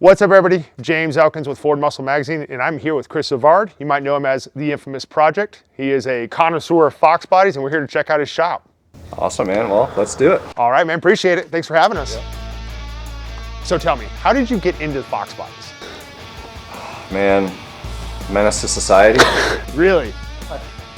What's up, everybody? James Elkins with Ford Muscle Magazine, and I'm here with Chris Savard. You might know him as the infamous Project. He is a connoisseur of Fox bodies, and we're here to check out his shop. Awesome, man. Well, let's do it. All right, man. Appreciate it. Thanks for having us. Yeah. So tell me, how did you get into Fox bodies? Man, menace to society. Really?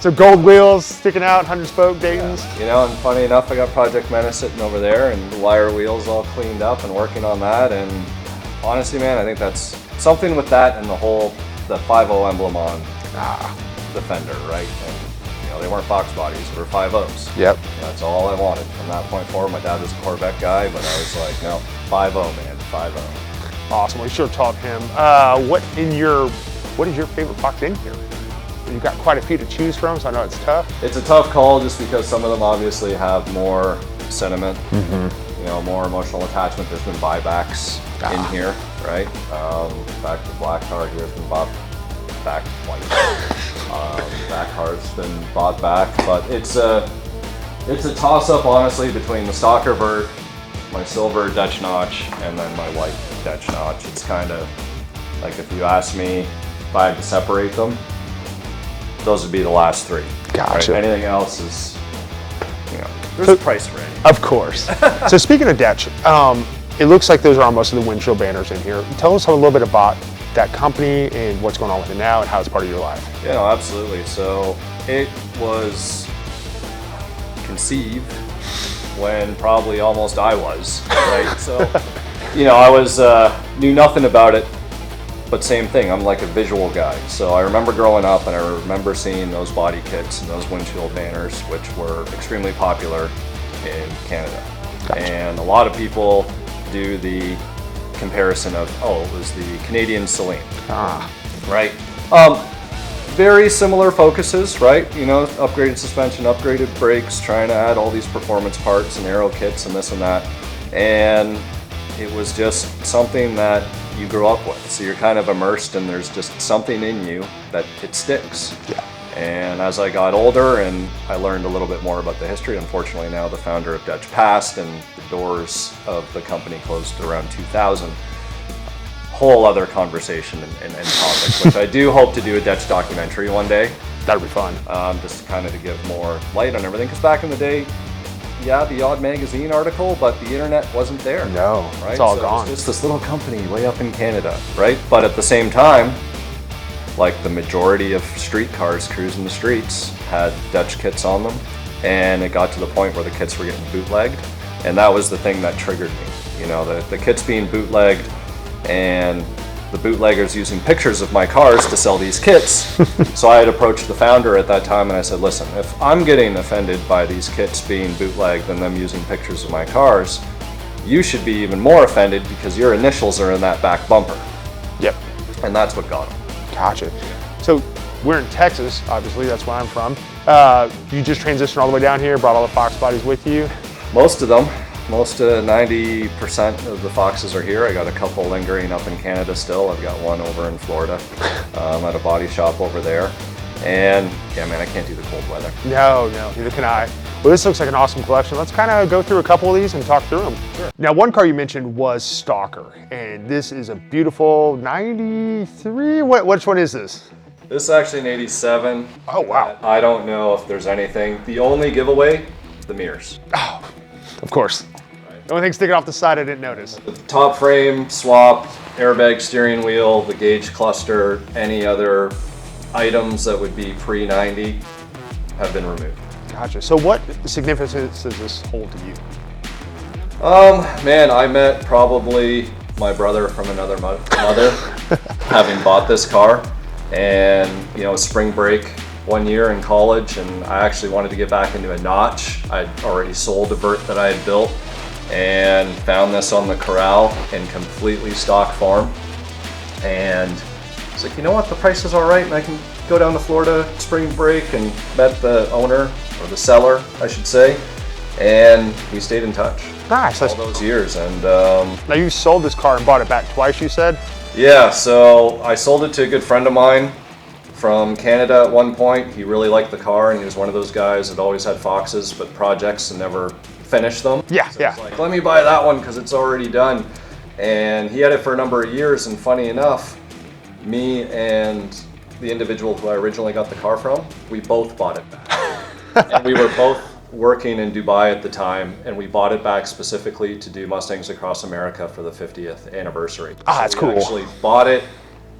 So gold wheels sticking out, 100-spoke Daytons. Yeah. You know, and funny enough, I got Project Menace sitting over there and the wire wheels all cleaned up and working on that. And honestly, man, I think that's something with that and the 5.0 emblem on the fender, right? And you know, they weren't Fox bodies, they were 5.0s. Yep. That's all I wanted from that point forward. My dad was a Corvette guy, but I was like, no, 5.0, man, 5.0. Awesome. We should have taught him. What is your favorite Fox in here? You've got quite a few to choose from, so I know it's tough. It's a tough call just because some of them obviously have more sentiment, you know, more emotional attachment. There's been buybacks in here, right? Back to black car here's been bought back twice. That car's been bought back, but it's a toss-up honestly between the Stalker vert, my silver DECH notch, and then my white DECH notch. It's kind of like if you ask me if I had to separate them, those would be the last three. Gotcha. Right? Anything else is, you know, there's a price already. Of course. So speaking of DECH, it looks like those are on most of the windshield banners in here. Tell us a little bit about that company and what's going on with it now and how it's part of your life. Yeah, no, absolutely. So it was conceived when probably almost I was, right? So, you know, I was, knew nothing about it. But same thing, I'm like a visual guy. So I remember growing up and I remember seeing those body kits and those windshield banners, which were extremely popular in Canada. Gotcha. And a lot of people do the comparison of, oh, it was the Canadian Celine. Right? Very similar focuses, right? You know, upgraded suspension, upgraded brakes, trying to add all these performance parts and aero kits and this and that. And it was just something that you grew up with. So you're kind of immersed and there's just something in you that it sticks. Yeah. And as I got older and I learned a little bit more about the history, unfortunately now the founder of DECH passed and the doors of the company closed around 2000. Whole other conversation and topic, which I do hope to do a DECH documentary one day. That'd be fun. Just kind of to give more light on everything, because back in the day, yeah, the odd magazine article, but the internet wasn't there. No, right? It's all so gone. It's just this little company way up in Canada, right? But at the same time, like the majority of street cars cruising the streets had DECH kits on them, and it got to the point where the kits were getting bootlegged, and that was the thing that triggered me. You know, the kits being bootlegged, and the bootleggers using pictures of my cars to sell these kits. So I had approached the founder at that time and I said, listen, if I'm getting offended by these kits being bootlegged and them using pictures of my cars, you should be even more offended because your initials are in that back bumper. Yep. And that's what got them. Gotcha. So we're in Texas, obviously, that's where I'm from. You just transitioned all the way down here, brought all the Fox bodies with you? Most of them. Most 90% of the Foxes are here. I got a couple lingering up in Canada still. I've got one over in Florida at a body shop over there. And yeah, man, I can't do the cold weather. No, neither can I. Well, this looks like an awesome collection. Let's kind of go through a couple of these and talk through them. Sure. Now, one car you mentioned was Stalker, and this is a beautiful 93. Which one is this? This is actually an 87. Oh, wow. I don't know if there's anything. The only giveaway, the mirrors. Oh, of course. The only thing sticking off the side I didn't notice. The top frame swap, airbag steering wheel, the gauge cluster, any other items that would be pre-90 have been removed. Gotcha. So what significance does this hold to you? Man, I met probably my brother from another mother having bought this car, and you know, spring break one year in college, and I actually wanted to get back into a notch. I'd already sold a vert that I had built and found this on the corral in completely stock form, and it's like, you know what, the price is all right and I can go down to Florida spring break, and met the owner, or the seller I should say, and we stayed in touch. Nice. All those years. And now you sold this car and bought it back twice, you said? Yeah, so I sold it to a good friend of mine from Canada at one point. He really liked the car, and he was one of those guys that always had Foxes but projects and never finished them. Yeah, so yeah. Like, let me buy that one because it's already done. And he had it for a number of years, and funny enough, me and the individual who I originally got the car from, we both bought it back. And we were both working in Dubai at the time, and we bought it back specifically to do Mustangs Across America for the 50th anniversary. That's cool. We actually bought it,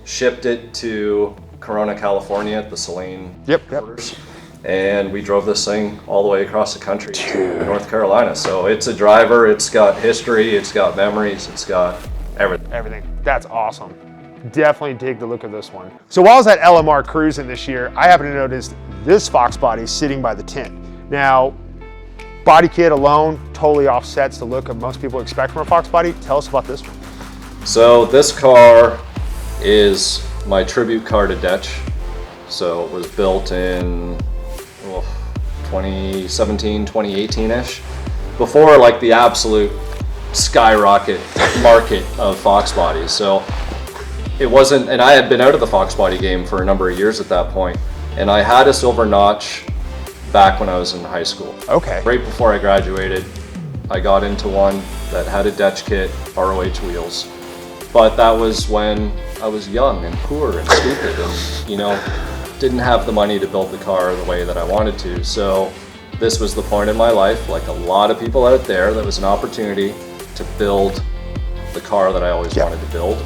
shipped it to Corona, California at the Saline headquarters, and we drove this thing all the way across the country to North Carolina. So it's a driver, it's got history, it's got memories, it's got everything. Everything. That's awesome. Definitely dig the look of this one. So while I was at LMR cruising this year, I happened to notice this Fox body sitting by the tent. Now, body kit alone totally offsets the look of most people expect from a Fox body. Tell us about this one. So this car is my tribute car to DECH. So it was built in 2017, 2018-ish, before like the absolute skyrocket market of Fox bodies. So it wasn't, and I had been out of the Fox body game for a number of years at that point, and I had a silver notch back when I was in high school. Okay. Right before I graduated, I got into one that had a DECH kit, ROH wheels, but that was when I was young and poor and stupid and, you know, didn't have the money to build the car the way that I wanted to. So this was the point in my life, like a lot of people out there, that was an opportunity to build the car that I always wanted to build.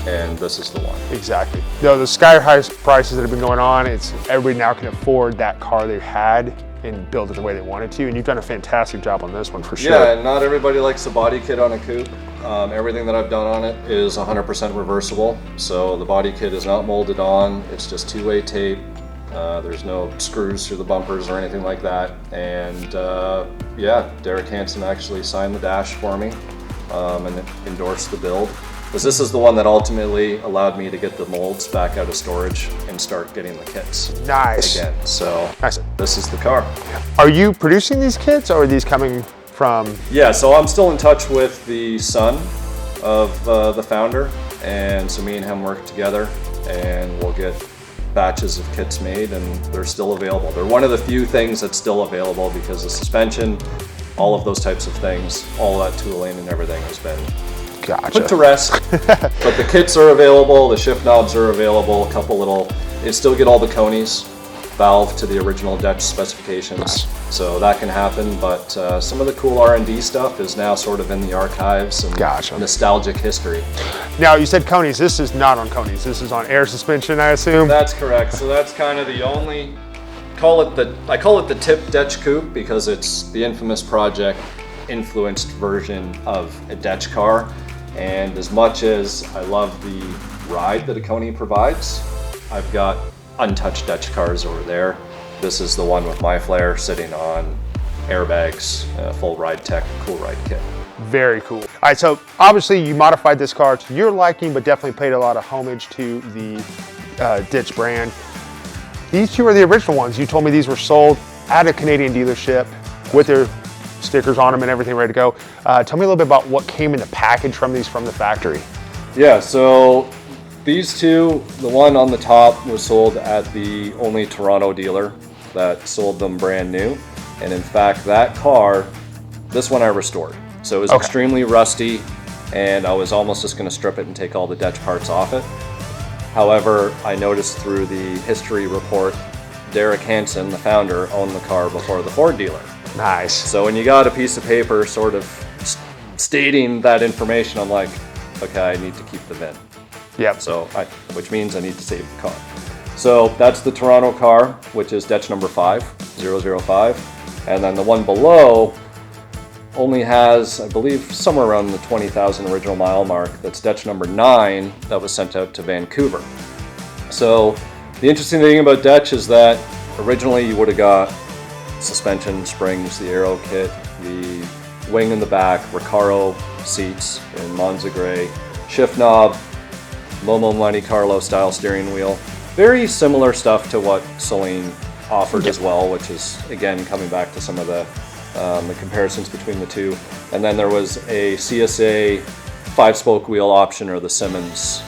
And this is the one. Exactly. Though the sky high prices that have been going on, it's everybody now can afford that car they had and build it the way they wanted to. And you've done a fantastic job on this one for sure. Yeah, and not everybody likes the body kit on a coupe. Everything that I've done on it is 100% reversible. So the body kit is not molded on. It's just two-way tape. There's no screws through the bumpers or anything like that. And yeah, Derek Hansen actually signed the dash for me and endorsed the build. Because this is the one that ultimately allowed me to get the molds back out of storage and start getting the kits again. So nice. This is the car. Are you producing these kits, or are these coming from? Yeah, so I'm still in touch with the son of the founder, and so me and him work together, and we'll get batches of kits made, and they're still available. They're one of the few things that's still available because the suspension, all of those types of things, all that tooling and everything has been put to rest. But the kits are available, the shift knobs are available, a couple little, you still get all the conies, valve to the original DECH specifications. So that can happen, but some of the cool R&D stuff is now sort of in the archives and nostalgic history. Now you said conies, this is not on conies, this is on air suspension, I assume? That's correct, so that's kind of the only, I call it the tip DECH coupe because it's the infamous project influenced version of a DECH car. And as much as I love the ride that a Coney provides, I've got untouched DECH cars over there. This is the one with my flare sitting on airbags, full ride tech, cool ride kit. Very cool. All right, so obviously you modified this car to your liking, but definitely paid a lot of homage to the DECH brand. These two are the original ones. You told me these were sold at a Canadian dealership with their stickers on them and everything ready to go. Tell me a little bit about what came in the package from these from the factory. Yeah, so these two, the one on the top was sold at the only Toronto dealer that sold them brand new. And in fact, that car, this one I restored. So it was extremely rusty, and I was almost just going to strip it and take all the DECH parts off it. However, I noticed through the history report, Derek Hansen, the founder, owned the car before the Ford dealer. Nice. So when you got a piece of paper sort of stating that information, I'm like, okay, I need to keep the VIN. Yep. So, which means I need to save the car. So that's the Toronto car, which is DECH number 5, and then the one below only has, I believe, somewhere around the 20,000 original mile mark. That's DECH number 9 that was sent out to Vancouver. So the interesting thing about DECH is that originally you would have got suspension, springs, the aero kit, the wing in the back, Recaro seats in Monza Gray, shift knob, Momo Monte Carlo style steering wheel. Very similar stuff to what Saline offered as well, which is again coming back to some of the comparisons between the two. And then there was a CSA 5-spoke wheel option, or the Simmons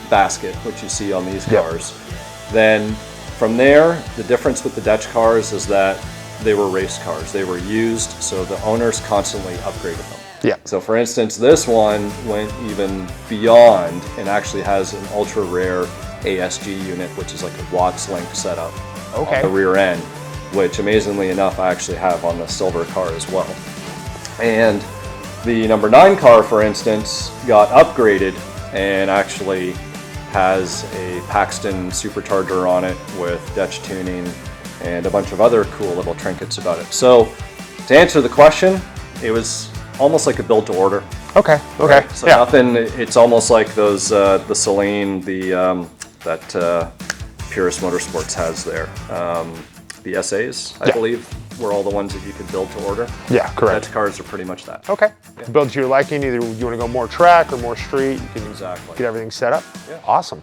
basket, which you see on these cars. Then from there, the difference with the DECH cars is that they were race cars. They were used, so the owners constantly upgraded them. Yeah. So for instance, this one went even beyond and actually has an ultra rare ASG unit, which is like a Watts link setup Okay. on the rear end, which amazingly enough, I actually have on the silver car as well. And the number 9 car, for instance, got upgraded and actually has a Paxton supercharger on it with DECH tuning and a bunch of other cool little trinkets about it. So to answer the question, it was almost like a build to order. Okay. Okay. So yeah. nothing, it's almost like those, the Celine, that Purist Motorsports has there. The SAs, I believe, were all the ones that you could build to order. Yeah, correct. DECH cars are pretty much that. Okay. Build to your liking. Either you want to go more track or more street. You can Exactly. get everything set up. Yeah. Awesome.